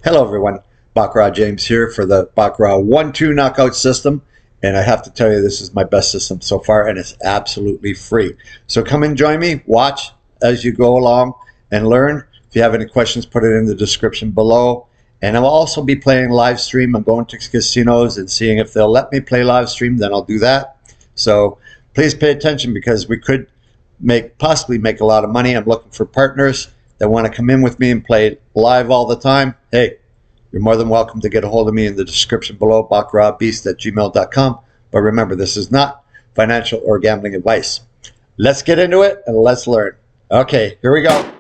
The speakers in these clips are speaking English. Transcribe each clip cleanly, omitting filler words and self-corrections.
Hello everyone, Baccarat James here for the Baccarat 1-2 knockout system, and I have to tell you this is my best system so far, and it's absolutely free. So come and join me, watch as you go along and learn. If you have any questions, put it in the description below. And I'll also be playing live stream. I'm going to casinos and seeing if they'll let me play live stream, then I'll do that. So please pay attention because we could possibly make a lot of money. I'm looking for partners that want to come in with me and play live all the time. Hey, you're more than welcome to get a hold of me in the description below, baccaratbeast@gmail.com. But remember, this is not financial or gambling advice. Let's get into it and let's learn. Okay, here we go.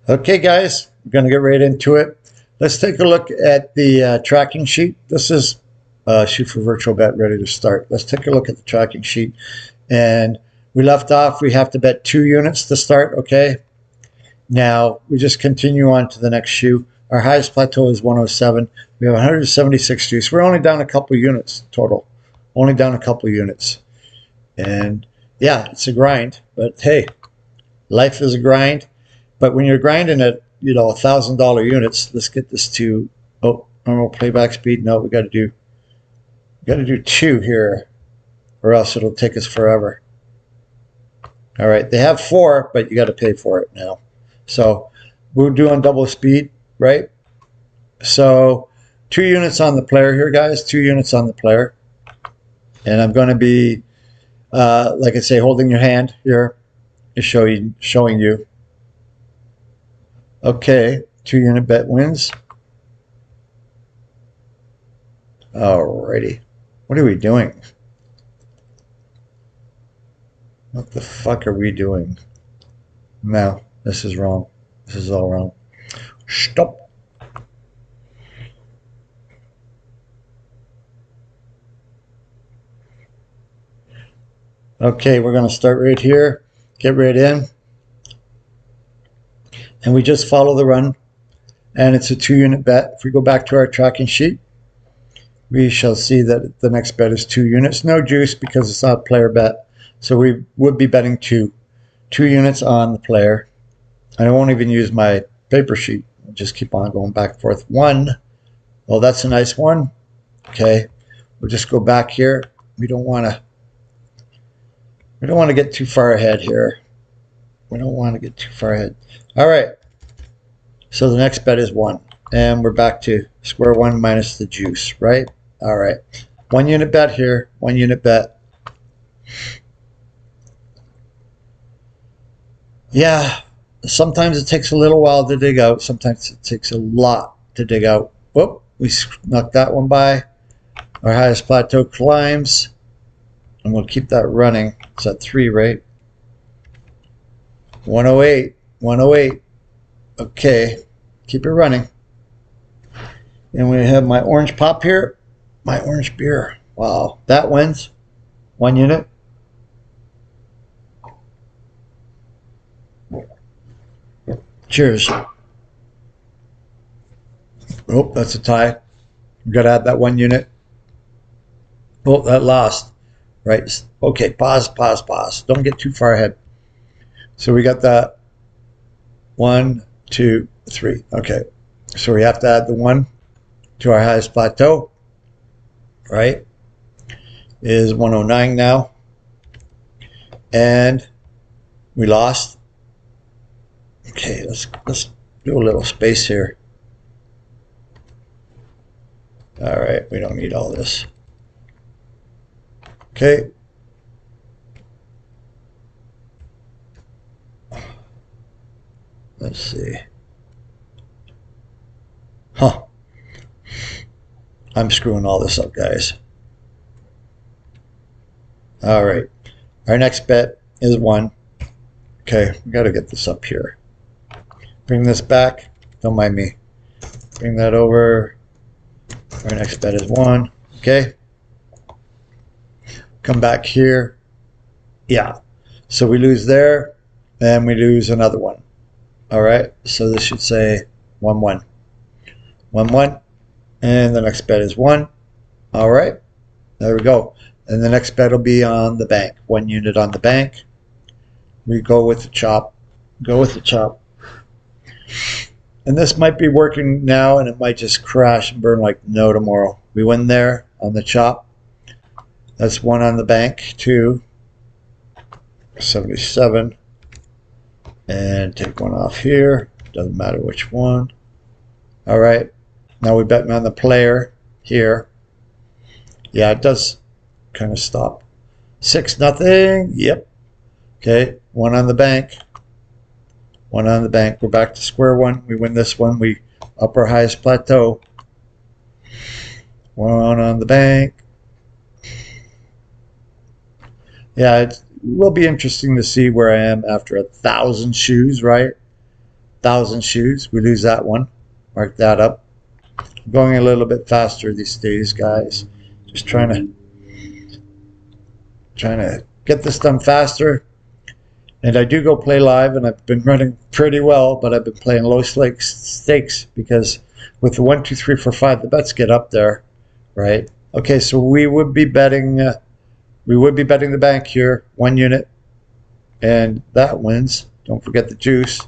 Okay, guys, we're going to get right into it. Let's take a look at the tracking sheet. This is Shoot for Virtual Bet ready to start. Let's take a look at the tracking sheet. And we left off, we have to bet 2 units to start, okay? Now, we just continue on to the next shoe. Our highest plateau is 107. We have 176 juice. We're only down a couple units total. Only down a couple units. And yeah, it's a grind. But hey, life is a grind. But when you're grinding at, you know, $1,000 units, let's get this to, oh, normal playback speed. No, we got to do 2 here, or else it'll take us forever. All right, they have 4, but you got to pay for it now. So we'll do on double speed, right? So 2 units on the player here, guys. 2 units on the player. And I'm going to be, like I say, holding your hand here, showing you. Okay, 2 unit bet wins. Alrighty. What are we doing? What the fuck are we doing? No, this is wrong. This is all wrong. Stop. Okay, we're going to start right here. Get right in. And we just follow the run. And it's a 2 unit bet. If we go back to our tracking sheet, we shall see that the next bet is 2 units. No juice because it's not a player bet. So we would be betting 2 units on the player. I won't even use my paper sheet. I'll just keep on going back and forth. 1. Oh, that's a nice one. Okay. We'll just go back here. We don't want to get too far ahead here. We don't want to get too far ahead. All right. So the next bet is 1. And we're back to square one minus the juice, right? All right. 1 unit bet here. 1 unit bet. Yeah, sometimes it takes a little while to dig out. Sometimes it takes a lot to dig out. Whoop, we knocked that one by. Our highest plateau climbs. And we'll keep that running. It's at 3, right? 108. 108. Okay, keep it running. And we have my orange pop here. My orange beer. Wow, that wins. 1 unit. Cheers. Oh, that's a tie. We've got to add that 1 unit. Oh, that lost. Right. Okay, pause. Don't get too far ahead. So we got that 1, 2, 3. Okay. So we have to add the 1 to our highest plateau. Right. Is 109 now. And we lost. Okay, let's do a little space here. All right, we don't need all this. Okay. Let's see. Huh. I'm screwing all this up, guys. All right. Our next bet is 1. Okay, we got to get this up here. Bring this back. Don't mind me. Bring that over. Our next bet is 1. Okay. Come back here. Yeah. So we lose there. And we lose another 1. All right. So this should say 1, 1. 1, 1. And the next bet is 1. All right. There we go. And the next bet will be on the bank. 1 unit on the bank. We go with the chop. Go with the chop. And this might be working now, and it might just crash and burn like no tomorrow. We win there on the chop. That's 1 on the bank, 2, 77. And take 1 off here. Doesn't matter which one. All right. Now we bet on the player here. Yeah, it does kind of stop. 6-0. Yep. Okay. 1 on the bank. 1 on the bank. We're back to square one. We win this one. We up our highest plateau. 1 on the bank. Yeah, it will be interesting to see where I am after 1,000 shoes, right? 1,000 shoes. We lose that one. Mark that up. I'm going a little bit faster these days, guys. Just trying to get this done faster. And I do go play live, and I've been running pretty well, but I've been playing low stakes because with the 1, 2, 3, 4, 5, the bets get up there, right? Okay, so we would be betting the bank here, 1 unit, and that wins. Don't forget the juice.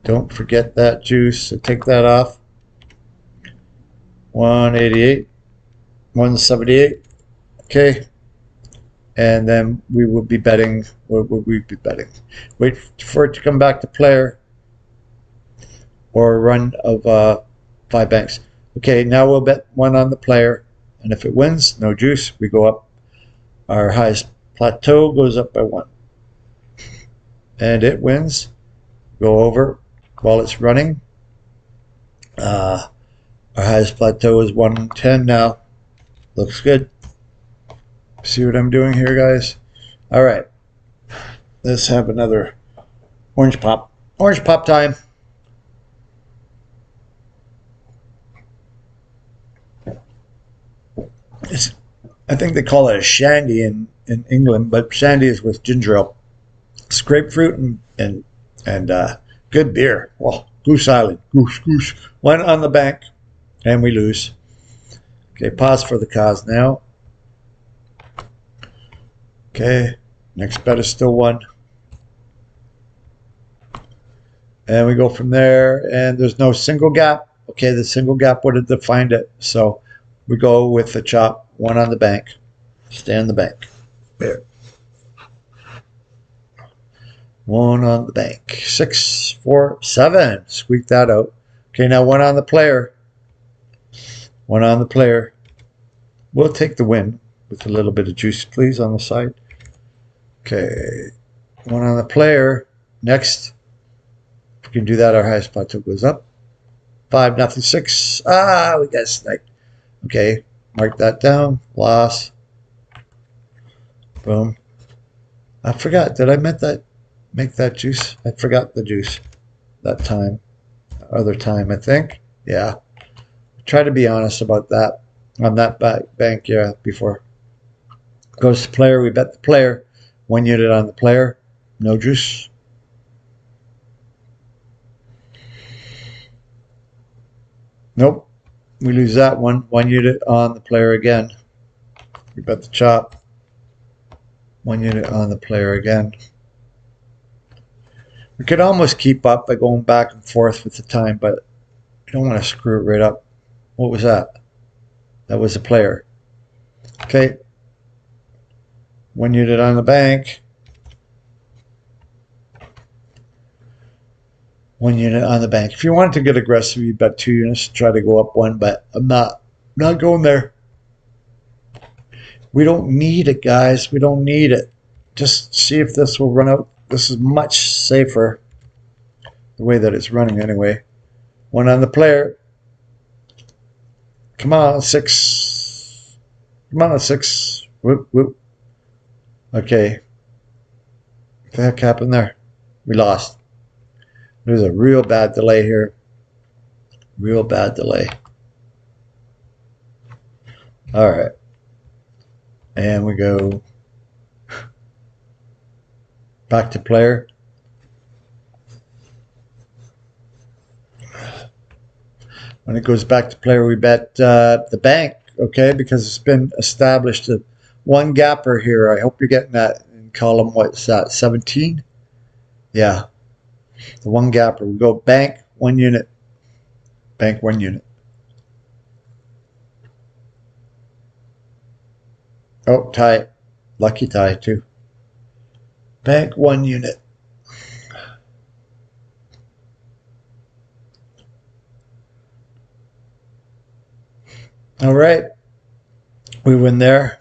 Don't forget that juice. So take that off. 188, 178. Okay. And then we would be betting. What would we be betting? Wait for it to come back to player or a run of 5 banks. Okay, now we'll bet 1 on the player. And if it wins, no juice, we go up. Our highest plateau goes up by 1. And it wins. Go over while it's running. Our highest plateau is 110 now. Looks good. See what I'm doing here, guys? All right. Let's have another orange pop. Orange pop time. I think they call it a shandy in England, but shandy is with ginger ale. It's grapefruit and good beer. Well, Goose Island. Goose. 1 on the bank, and we lose. Okay, pause for the cause now. Okay, next bet is still 1. And we go from there, and there's no single gap. Okay, the single gap would have defined it. So we go with the chop, 1 on the bank. Stay on the bank. There. 1 on the bank. 6, 4, 7. Squeak that out. Okay, now 1 on the player. 1 on the player. We'll take the win with a little bit of juice, please, on the side. Okay, 1 on the player. Next, if we can do that, our highest plateau goes up. 5-0, 6. We got sniped. Okay, mark that down. Loss. Boom. I forgot. Did I make that juice? I forgot the juice that time. Other time, I think. Yeah. Try to be honest about that. On that bank, yeah, before. Goes to player. We bet the player. 1 unit on the player. No juice. Nope. We lose that one. 1 unit on the player again. We bet the chop. 1 unit on the player again. We could almost keep up by going back and forth with the time, but I don't want to screw it right up. What was that? That was a player. Okay. 1 unit on the bank. 1 unit on the bank. If you wanted to get aggressive, you bet 2 units to try to go up 1, but I'm not going there. We don't need it, guys. We don't need it. Just see if this will run out. This is much safer the way that it's running anyway. 1 on the player. Come on, 6. Come on, 6. Whoop, whoop. Okay. What the heck happened there? We lost. There's a real bad delay here. Real bad delay. All right. And we go back to player. When it goes back to player, we bet the bank, okay, because it's been established. 1 gapper here. I hope you're getting that in column, what's that, 17? Yeah. The 1 gapper. We go bank, 1 unit. Bank 1 unit. Oh, tie. Lucky tie, too. Bank 1 unit. All right. We win there.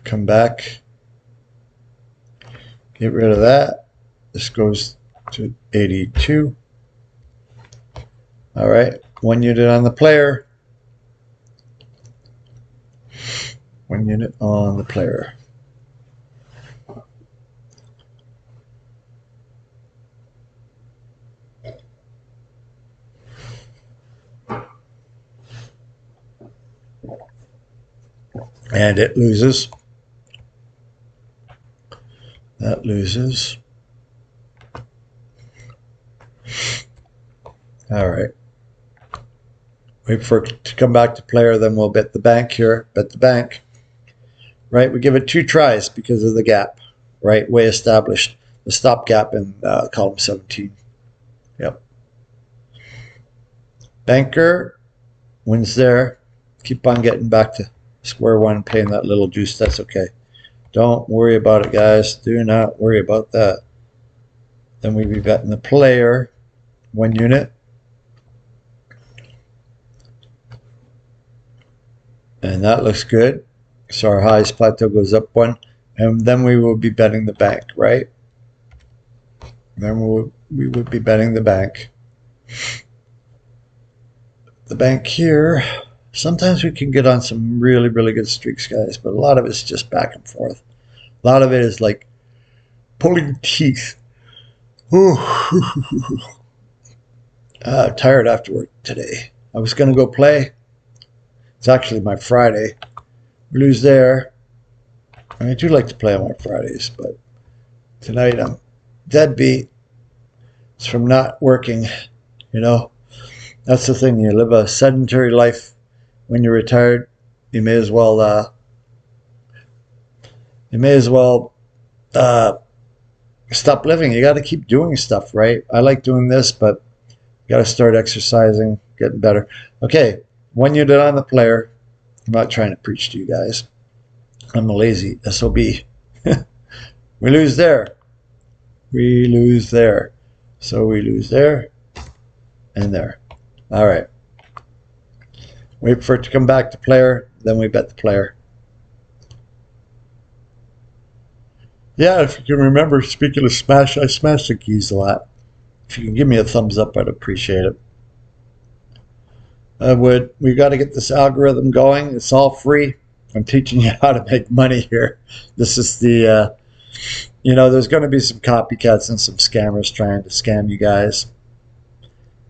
Come back. Get rid of that. This goes to 82. All right. 1 unit on the player. 1 unit on the player. And it loses. That loses. All right. Wait for it to come back to player, then we'll bet the bank here. Bet the bank. Right, we give it 2 tries because of the gap. Right, way established. The stop gap in column 17. Yep. Banker wins there. Keep on getting back to square one, paying that little juice. That's okay. Don't worry about it, guys. Do not worry about that. Then we'd be betting the player 1 unit. And that looks good. So our highest plateau goes up 1. And then we will be betting the bank, right? Then we would be betting the bank. The bank here. Sometimes we can get on some really, really good streaks, guys. But a lot of it's just back and forth. A lot of it is like pulling teeth. Tired after work today. I was going to go play. It's actually my Friday. We lose there. I do like to play on my Fridays, but tonight I'm dead beat. It's from not working, you know. That's the thing. You live a sedentary life when you're retired. You may as well stop living. You got to keep doing stuff, right? I like doing this, but you got to start exercising, getting better. Okay, 1 unit on the player. I'm not trying to preach to you guys. I'm a lazy SOB. We lose there. We lose there. So we lose there and there. All right. Wait for it to come back to player. Then we bet the player. Yeah, if you can remember, speaking of smash, I smash the keys a lot. If you can give me a thumbs up, I'd appreciate it. I would. We got to get this algorithm going. It's all free. I'm teaching you how to make money here. This is the, there's going to be some copycats and some scammers trying to scam you guys.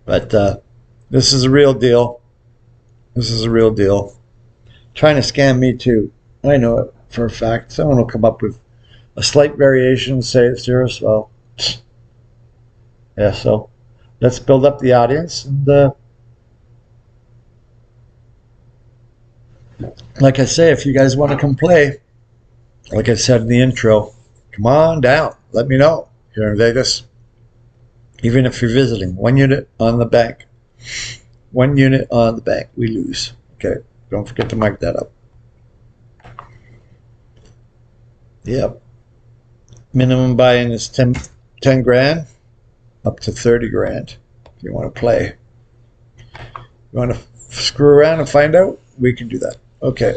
But this is a real deal. This is a real deal. Trying to scam me too. I know it for a fact. Someone will come up with a slight variation, say it's yours. Well, yeah, so let's build up the audience. And like I say, if you guys want to come play, like I said in the intro, come on down. Let me know. Here in Vegas. Even if you're visiting. 1 unit on the bank. 1 unit on the bank. We lose. Okay. Don't forget to mark that up. Yep. Minimum buy-in is 10 grand. Up to 30 grand. If you want to play. You want to screw around and find out? We can do that. Okay.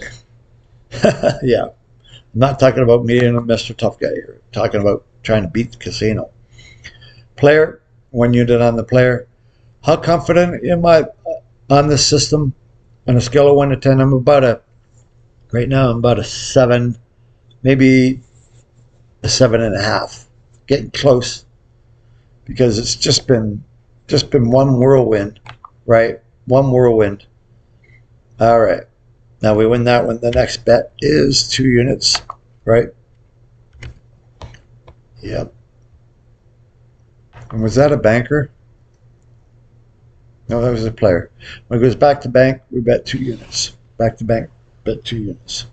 Yeah. I'm not talking about me and Mr. Tough Guy here. I'm talking about trying to beat the casino. Player, 1 unit on the player. How confident am I on this system? On a scale of 1 to 10, right now I'm about a 7, maybe a 7.5. Getting close. Because it's just been one whirlwind, right? One whirlwind. All right. Now we win that one. The next bet is 2 units, right? Yep. And was that a banker? No, that was a player. When it goes back to bank, we bet 2 units. Back to bank, bet 2 units.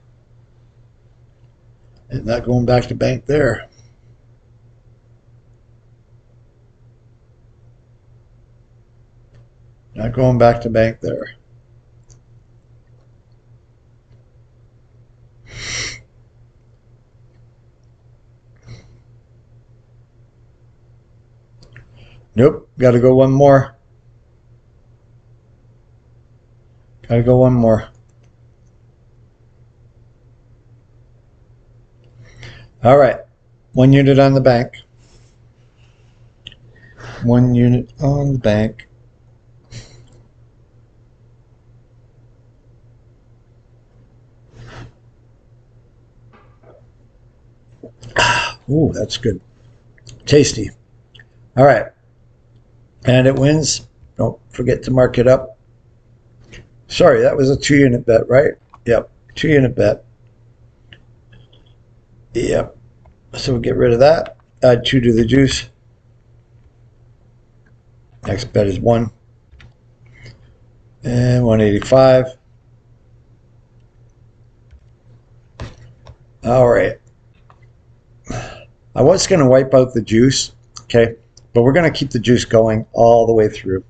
And not going back to bank there. Not going back to bank there. Nope, got to go one more. Got to go one more. All right, 1 unit on the bank. 1 unit on the bank. Ooh, that's good. Tasty. All right. And it wins. Don't forget to mark it up. Sorry, that was a 2 unit bet, right? Yep, 2 unit bet. Yep. So we'll get rid of that. Add 2 to the juice. Next bet is 1. And 185. All right. I was going to wipe out the juice, okay? But we're going to keep the juice going all the way through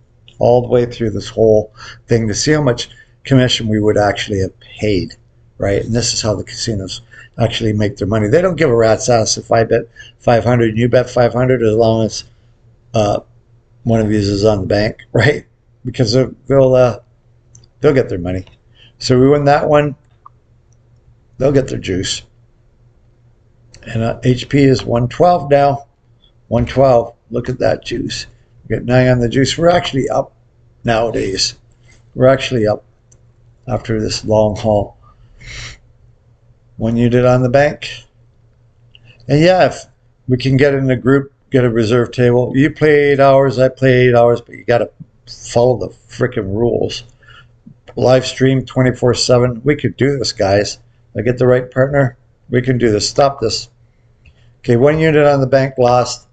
this whole thing to see how much commission we would actually have paid, right? And this is how the casinos actually make their money. They don't give a rat's ass if I bet 500 and you bet 500 as long as one of these is on the bank, right? Because they'll get their money. So we win that one, they'll get their juice. And HP is 112 now. 112. Look at that juice. We get 9 on the juice. We're actually up nowadays. We're actually up after this long haul. 1 unit on the bank. And yeah, if we can get in a group, get a reserve table. You play 8 hours, I play 8 hours, but you got to follow the freaking rules. Live stream 24/7. We could do this, guys. I get the right partner. We can do this. Stop this. Okay, 1 unit on the bank lost.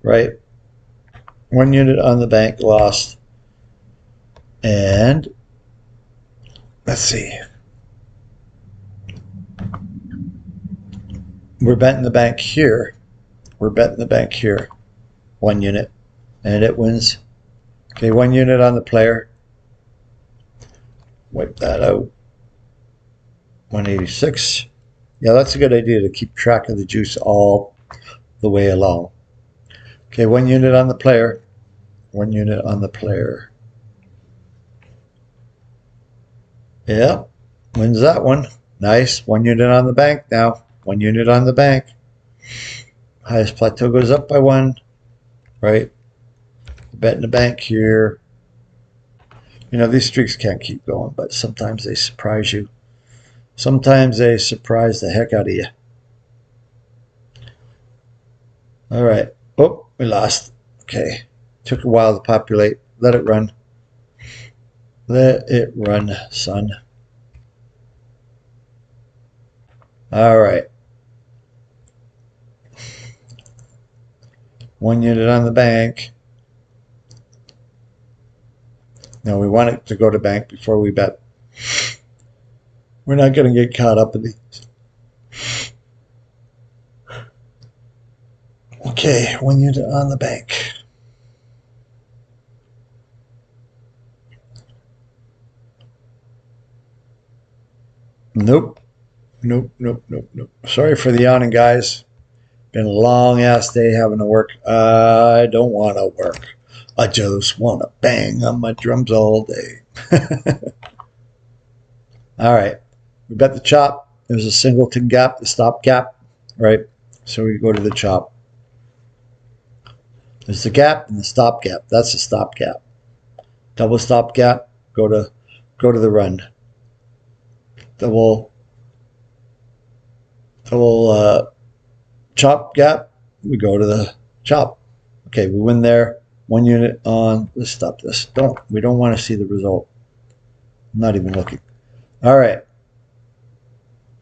Right? 1 unit on the bank lost. And let's see. We're betting the bank here. We're betting the bank here. 1 unit. And it wins. Okay, 1 unit on the player. Wipe that out. 186. Yeah, that's a good idea to keep track of the juice all the way along. Okay, 1 unit on the player. 1 unit on the player. Yeah, wins that one. Nice. 1 unit on the bank now. 1 unit on the bank. Highest plateau goes up by 1. Right? Betting the bank here. You know, these streaks can't keep going, but sometimes they surprise you. Sometimes they surprise the heck out of you. All right. Oh, we lost. Okay. Took a while to populate. Let it run. Let it run, son. All right. 1 unit on the bank. No, we want it to go to bank before we bet. We're not going to get caught up in these. Okay, 1 unit on the bank. Nope. Nope, nope, nope, nope. Sorry for the yawning, guys. Been a long ass day having to work. I don't want to work. I just want to bang on my drums all day. All right. We bet the chop. There's a singleton gap, the stop gap, right? So we go to the chop. There's the gap and the stop gap. That's the stop gap. Double stop gap. Go to the run. Double chop gap. We go to the chop. Okay, we win there. 1 unit on. Let's stop this. We don't want to see the result. I'm not even looking. All right.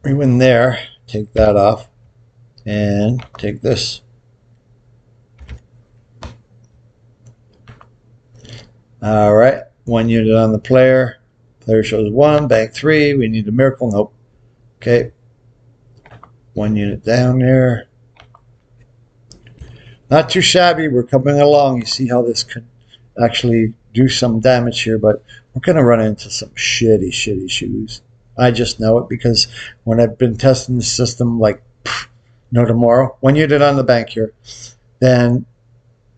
We win there. Take that off. And take this. All right. 1 unit on the player. Player shows 1. Bank 3. We need a miracle. Nope. Okay. 1 unit down there. Not too shabby. We're coming along. You see how this could actually do some damage here, but we're going to run into some shitty shoes. I just know it because when I've been testing the system like no tomorrow, when you did on the bank here, then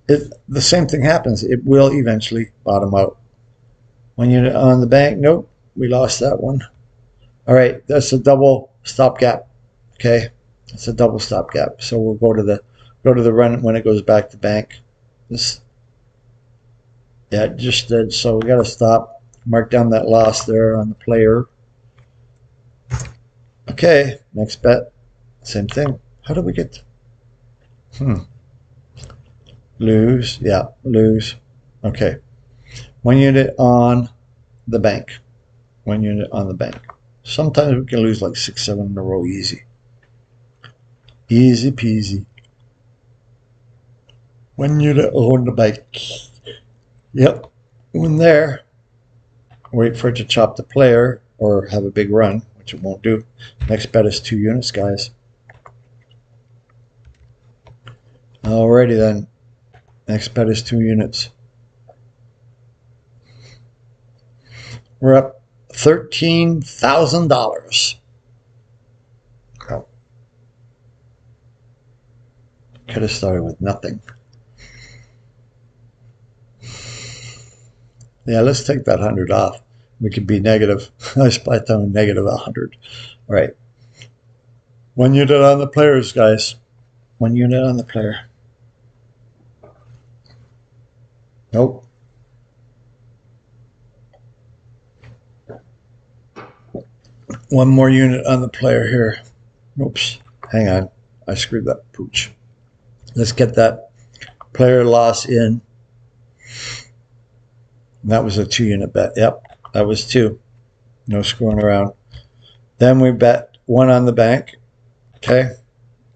the same thing happens. It will eventually bottom out. When you're on the bank, nope, we lost that one. All right, that's a double stopgap. Okay, it's a double stopgap. So we'll go to the run when it goes back to bank. This, yeah, it just did. So we got to stop. Mark down that loss there on the player. Okay, next bet. Same thing. How do we get? Lose. Yeah, lose. Okay. 1 unit on the bank. 1 unit on the bank. Sometimes we can lose like 6, 7 in a row easy. Easy peasy. 1 unit on the bank. Yep. When there, wait for it to chop the player or have a big run, which it won't do. Next bet is 2 units, guys. Alrighty then. Next bet is 2 units. We're up $13,000. Oh. Could have started with nothing. Yeah, let's take that 100 off. We could be negative. I split down negative 100. All right. 1 unit on the players, guys. 1 unit on the player. Nope. One more unit on the player here. Oops. Hang on. I screwed that pooch. Let's get that player loss in. That was a 2 unit bet. Yep. That was 2. No screwing around. Then we bet 1 on the bank. Okay.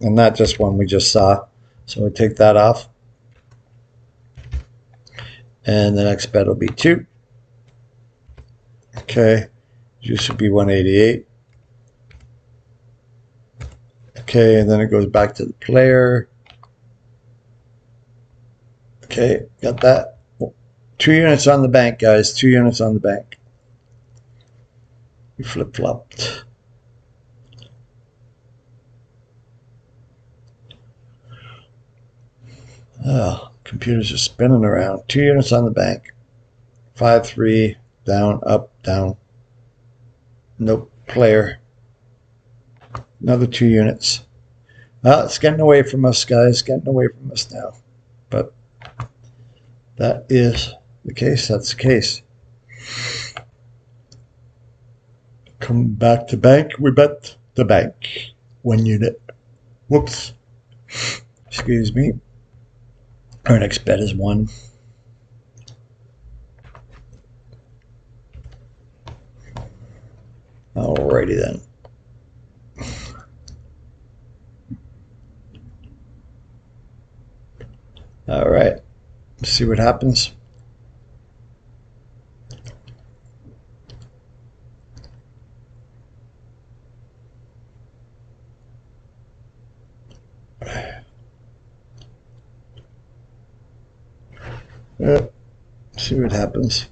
And not just one we just saw. So we take that off. And the next bet will be 2. Okay. Juice would be 188. Okay, and then it goes back to the player. Okay, got that. 2 units on the bank, guys. 2 units on the bank. We flip-flopped. Oh, computers are spinning around. 2 units on the bank. 5, 3, down, up, down. Nope, player. Another 2 units. Well, it's getting away from us, guys. Getting away from us now. But that is the case. That's the case. Come back to bank. We bet the bank. 1 unit. Whoops. Excuse me. Our next bet is 1. Alrighty then. All right. Let's see what happens. See what happens.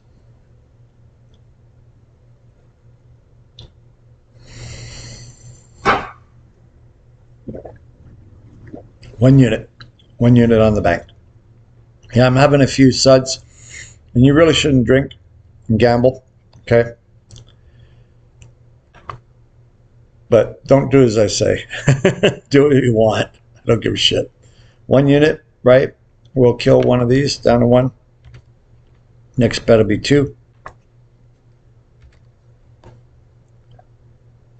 One unit on the bank. Yeah, I'm having a few suds, and you really shouldn't drink and gamble, okay? But don't do as I say. Do what you want. I don't give a shit. 1 unit, right? We'll kill one of these down to 1. Next bet will be 2.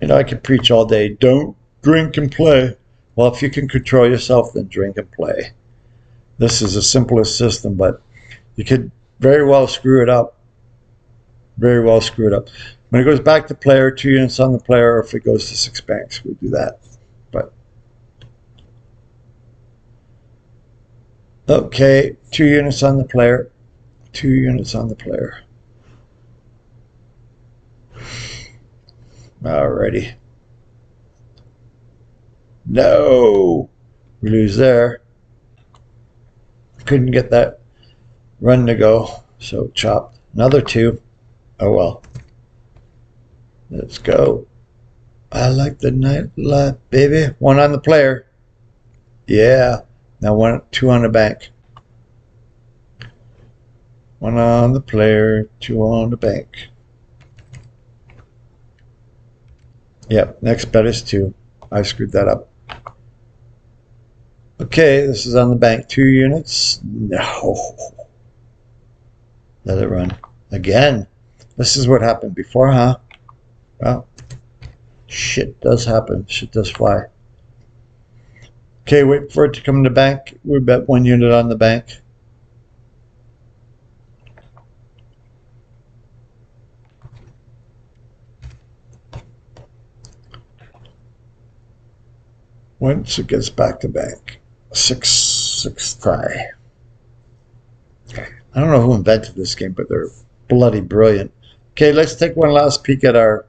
You know, I could preach all day. Don't drink and play. Well, if you can control yourself, then drink and play. This is the simplest system, but you could very well screw it up. Very well screw it up. When it goes back to player, 2 units on the player, or if it goes to 6 banks, we'll do that. But okay, 2 units on the player. 2 units on the player. Alrighty. No! We lose there. Couldn't get that run to go. So chopped. Another 2. Oh well. Let's go. I like the nightlife, baby. 1 on the player. Yeah. Now 2 on the bank. 1 on the player, 2 on the bank. Yep, next bet is 2. I screwed that up. Okay, this is on the bank. 2 units. No. Let it run. Again. This is what happened before, huh? Well, shit does happen. Shit does fly. Okay, wait for it to come in the bank. We bet 1 unit on the bank. Once it gets back to bank. 6 tie. I don't know who invented this game, but they're bloody brilliant. Okay, let's take one last peek at our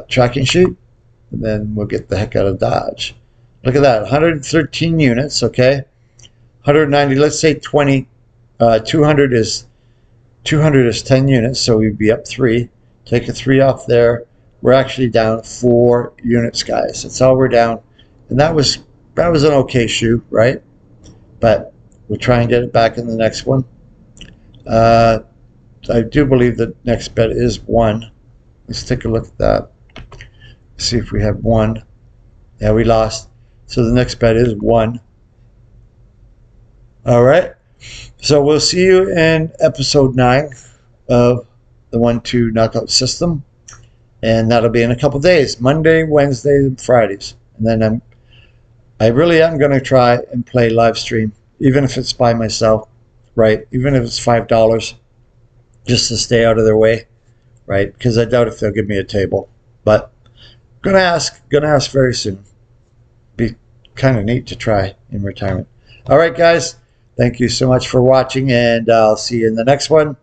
tracking sheet, and then we'll get the heck out of Dodge. Look at that, 113 units, okay? 190, let's say 20, 200 is 10 units, so we'd be up 3. Take a 3 off there. We're actually down 4 units, guys. That's all we're down. And that was an okay shoe, right? But we'll try and get it back in the next one. I do believe the next bet is 1. Let's take a look at that. See if we have 1. Yeah, we lost. So the next bet is 1. All right. So we'll see you in episode 9 of the 1-2 knockout system. And that'll be in a couple days. Monday, Wednesday, and Fridays. And then I really am going to try and play live stream, even if it's by myself, right? Even if it's $5, just to stay out of their way, right? Because I doubt if they'll give me a table. But gonna ask very soon. Be kind of neat to try in retirement. All right, guys. Thank you so much for watching, and I'll see you in the next one.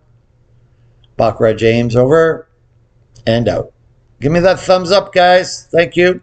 Baccarat James over and out. Give me that thumbs up, guys. Thank you.